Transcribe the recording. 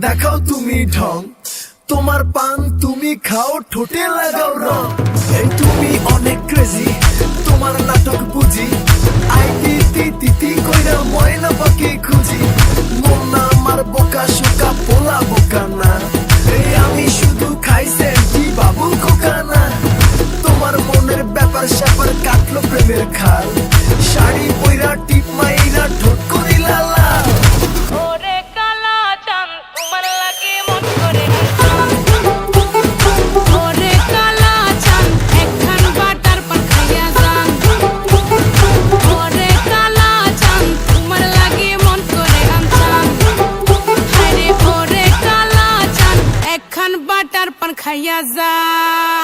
দেখাও তুমি ঢং, তোমার পান তুমি খাও, ঠোঁটে লাগাও রং। এই তুমি অনেক ক্রেজি, তোমার নাটক বুঝি, আইতি তিতি কইরা ময়না পাখি খুঁজি। মন না আমার বোকা শোকা, পোলা বোকা না, এই আমি শুধু খাই সেন্টি বাবু খোকা না। তোমার মনের ব্যাপার স্যাপার কাটলো প্রেমের খাল, শাড়ি পইরা টিপ মাইরা ঠোঁট করিলা লাল। ওরে কালা চাঁদ তোমার লাগে মন করে, ওরে কালা চাঁদ একখান বাটার পান খাইয়া যান। ওরে কালা চাঁদ তোমার লাগে মন করে আনচান, হায়রে ওরে কালা চাঁদ একখান বাটার পান খাইয়া যান।